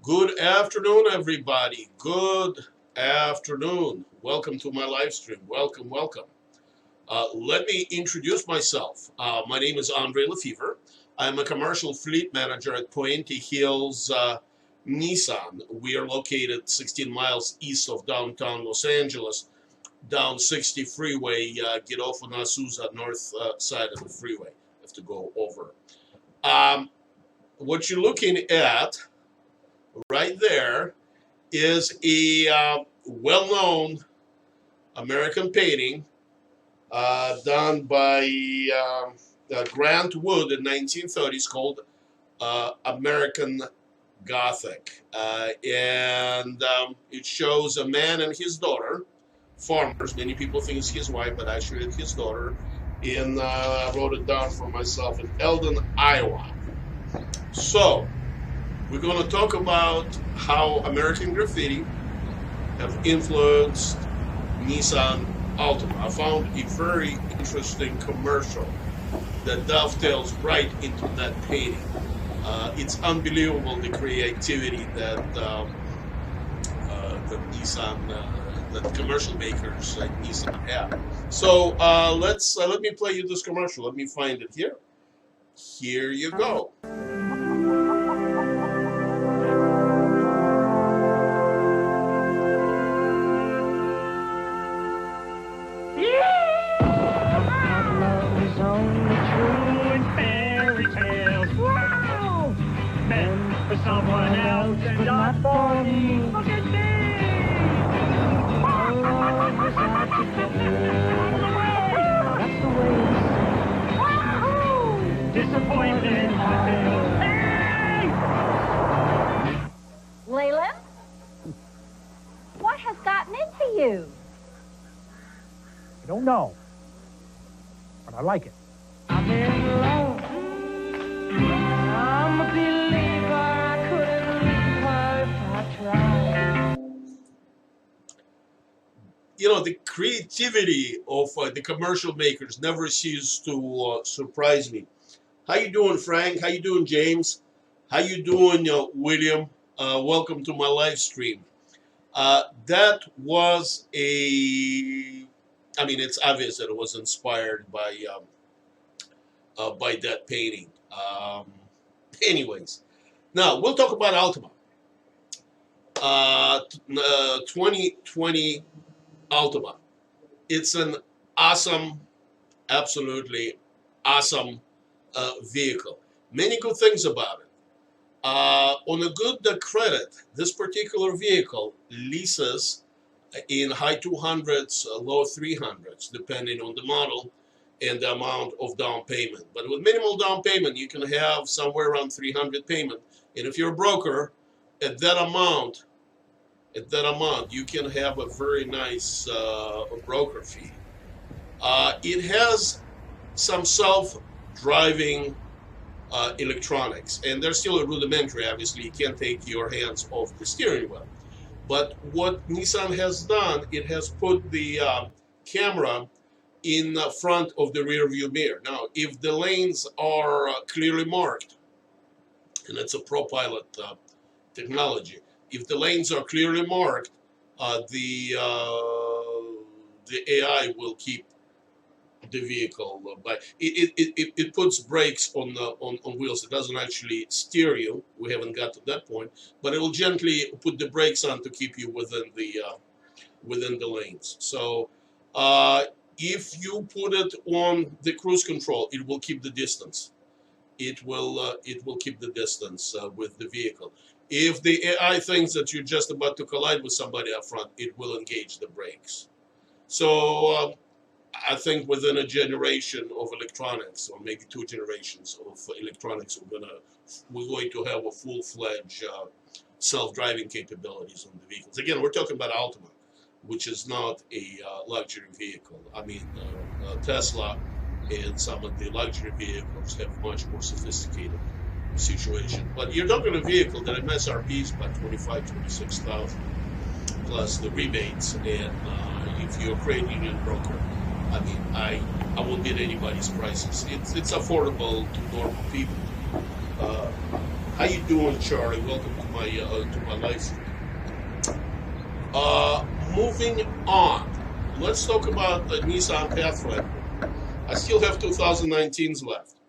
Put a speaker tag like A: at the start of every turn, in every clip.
A: Good afternoon, everybody. Good afternoon. Welcome to my live stream. Welcome, welcome. Let me introduce myself. My name is Andrei Lefebvre. I'm a commercial fleet manager at Puente Hills Nissan. We are located 16 miles east of downtown Los Angeles, down 60 freeway. Get off on Azusa, north side of the freeway. Have to go over. Um, what you're looking at right there is a well-known American painting done by Grant Wood in 1930s called American Gothic. And it shows a man and his daughter, farmers. Many people think it's his wife, but actually it's his daughter. And I wrote it down for myself in Eldon, Iowa. So, we're going to talk about how American graffiti have influenced Nissan Altima. I found a very interesting commercial that dovetails right into that painting. It's unbelievable the creativity that Nissan, that commercial makers like Nissan have. So let me play you this commercial. Let me find it here. Here you go.
B: For someone else and not for me. Look at me! That's the way it's disappointed. Hey!
C: Leland? What has gotten into you?
B: I don't know, but I like it.
D: I'm in love. I'm a believer. I couldn't leave her if I tried.
A: You know, the creativity of the commercial makers never ceases to surprise me. How you doing, Frank? How you doing, James? How you doing, William? Welcome to my live stream. That was I mean, it's obvious that it was inspired by that painting. Anyways, now we'll talk about Altima. 2020 Altima. It's an awesome, absolutely awesome vehicle. Many good things about it. On a good credit, this particular vehicle leases in high 200s, low 300s, depending on the model and the amount of down payment. But with minimal down payment, you can have somewhere around 300 payment. And if you're a broker, at that amount, you can have a very nice broker fee. It has some self-driving electronics, and they're still rudimentary. Obviously, you can't take your hands off the steering wheel. But what Nissan has done, it has put the camera in front of the rear view mirror. Now, if the lanes are clearly marked, and it's a ProPilot technology, if the lanes are clearly marked, the AI will keep the vehicle, but it puts brakes on wheels. It doesn't actually steer you. We haven't got to that point, but it will gently put the brakes on to keep you within the lanes. So if you put it on the cruise control, it will keep the distance. It will keep the distance with the vehicle. If the AI thinks that you're just about to collide with somebody up front, it will engage the brakes. So I think within a generation of electronics, or maybe 2 generations of electronics, we're going to have a full-fledged self-driving capabilities on the vehicles. Again, we're talking about Altima, which is not a luxury vehicle. I mean, Tesla and some of the luxury vehicles have much more sophisticated situation. But you're talking a vehicle that MSRP is about 26,000 plus the rebates, and if you're a credit union broker, I mean, I won't get anybody's prices. It's affordable to normal people. How you doing, Charlie? Welcome to my live stream. Moving on. Let's talk about the Nissan Pathfinder. I still have 2019s left.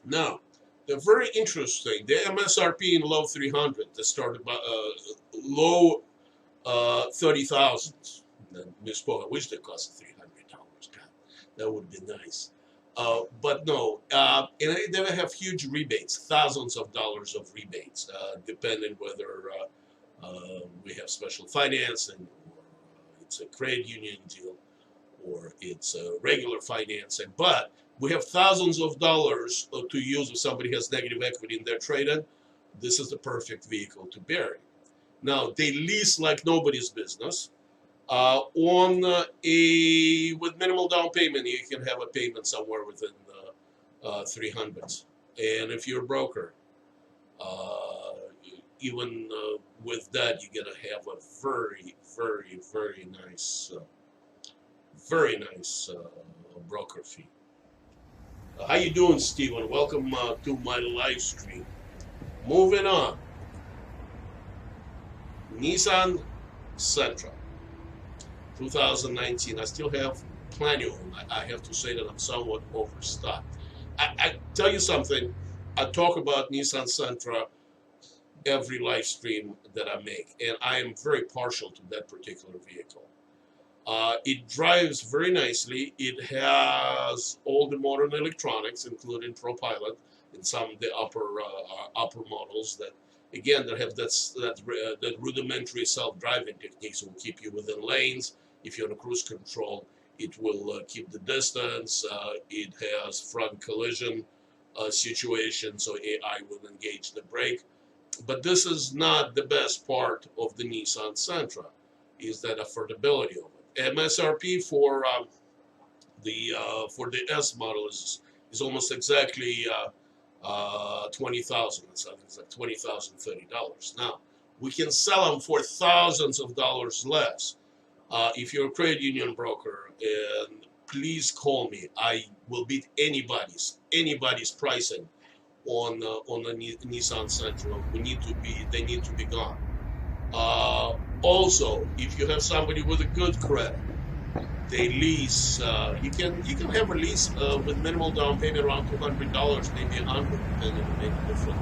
A: Now, they're very interesting. The MSRP in low 300. They started by low 30,000. Misspoke. I wish they cost $300. God, that would be nice. But no, and they have huge rebates, thousands of dollars of rebates, depending whether we have special financing, or it's a credit union deal, or it's a regular financing. But we have thousands of dollars to use if somebody has negative equity in their trade-in. This is the perfect vehicle to bury. Now, they lease like nobody's business. With minimal down payment, you can have a payment somewhere within 300s. And if you're a broker, even with that, you're gonna have a very nice broker fee. How you doing, Steven? Welcome to my live stream. Moving on. Nissan Sentra. 2019. I still have plenty of them. I have to say that I'm somewhat overstocked. I tell you something. I talk about Nissan Sentra every live stream that I make, and I am very partial to that particular vehicle. It drives very nicely. It has all the modern electronics, including ProPilot, and some of the upper models that, again, that have that rudimentary self-driving techniques will keep you within lanes. If you're on a cruise control, it will keep the distance. It has front collision situation, so AI will engage the brake. But this is not the best part of the Nissan Sentra, is that affordability of it. MSRP for the S model is almost exactly 20,000. It's like $20,030. Now, we can sell them for thousands of dollars less. If you're a credit union broker, and please call me. I will beat anybody's pricing on the Nissan Sentra. They need to be gone. Also, if you have somebody with a good credit, they lease. You can have a lease with minimal down payment around $200, maybe $100, depending on many different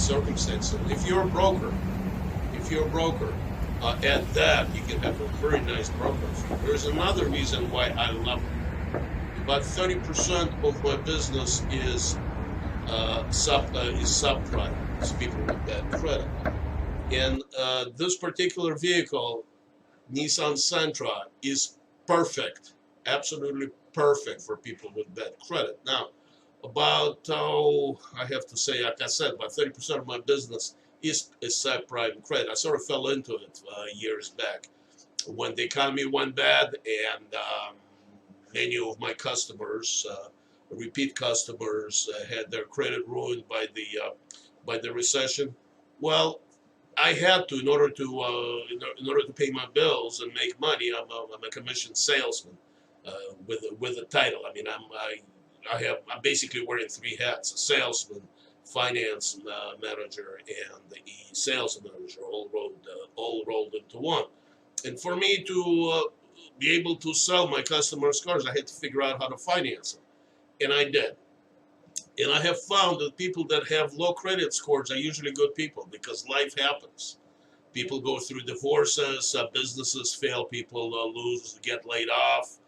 A: circumstances. If you're a broker, at that you can have a very nice broker fee. There's another reason why I love it. About 30% of my business is subprime. It's people with bad credit. And this particular vehicle, Nissan Sentra, is perfect, absolutely perfect for people with bad credit. Now, I have to say, like I said, about 30% of my business is subprime credit. I sort of fell into it years back when the economy went bad, and many of my customers, repeat customers, had their credit ruined by the recession. Well, I had to, in order to pay my bills and make money. I'm a commissioned salesman with a title. I mean, I'm basically wearing three hats: a salesman, finance manager, and the sales manager, all rolled into one. And for me to be able to sell my customers' cars, I had to figure out how to finance them, and I did. And I have found that people that have low credit scores are usually good people, because life happens. People go through divorces, businesses fail, people get laid off.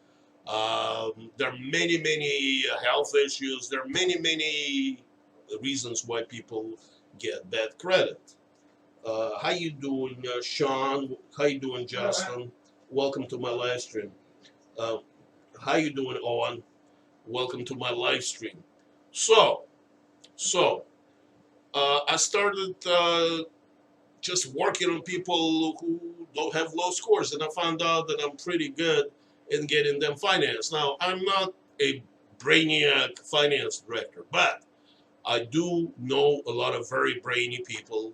A: There are many health issues. There are many reasons why people get bad credit. How you doing, Sean? How you doing, Justin? Welcome to my live stream. How you doing, Owen? Welcome to my live stream. So, I started just working on people who don't have low scores, and I found out that I'm pretty good in getting them financed. Now, I'm not a brainiac finance director, but I do know a lot of very brainy people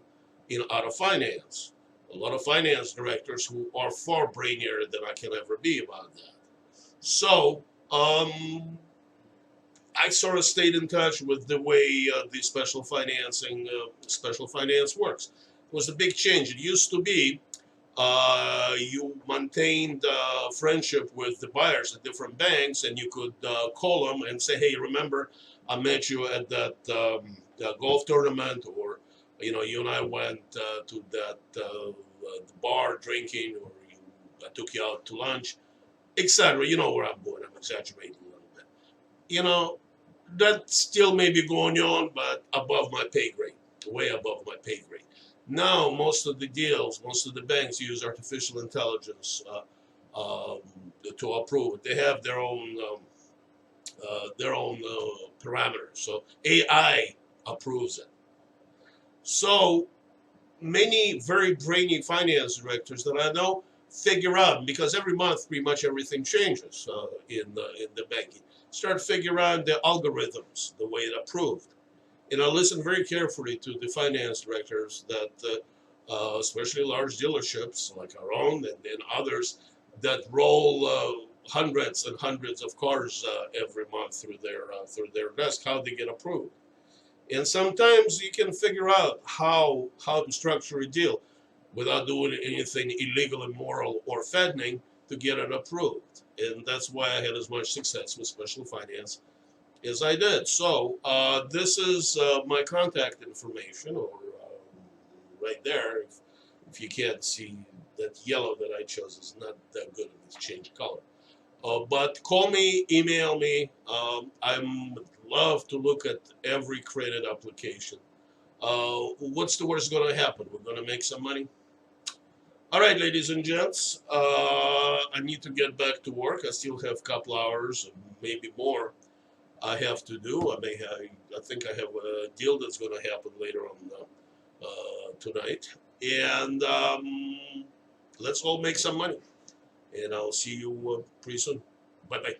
A: in auto finance. A lot of finance directors who are far brainier than I can ever be about that. So, I sort of stayed in touch with the way the special finance works. It was a big change. It used to be you maintained friendship with the buyers at different banks, and you could call them and say, "Hey, remember, I met you at that golf tournament, or you and I went to that bar drinking, or I took you out to lunch, etc." You know where I'm going. I'm exaggerating a little bit. You know, that still may be going on, but above my pay grade, way above my pay grade. Now, most of the deals, most of the banks use artificial intelligence to approve it. They have their own parameters. So AI approves it. So many very brainy finance directors that I know figure out, because every month pretty much everything changes in the banking. Start figuring out the algorithms, the way it approved. And I listen very carefully to the finance directors that, especially large dealerships like our own and others, that roll hundreds and hundreds of cars every month through their desk, how they get approved. And sometimes you can figure out how to structure a deal without doing anything illegal, immoral, or fattening to get it approved. And that's why I had as much success with special finance as I did. So this is my contact information, or right there. If you can't see, that yellow that I chose is not that good. It's changed color. But call me, email me. I would love to look at every credit application. What's the worst going to happen? We're going to make some money. All right, ladies and gents, I need to get back to work. I still have a couple hours, maybe more, I have to do. I think I have a deal that's going to happen later on tonight. And let's all make some money. And I'll see you pretty soon. Bye-bye.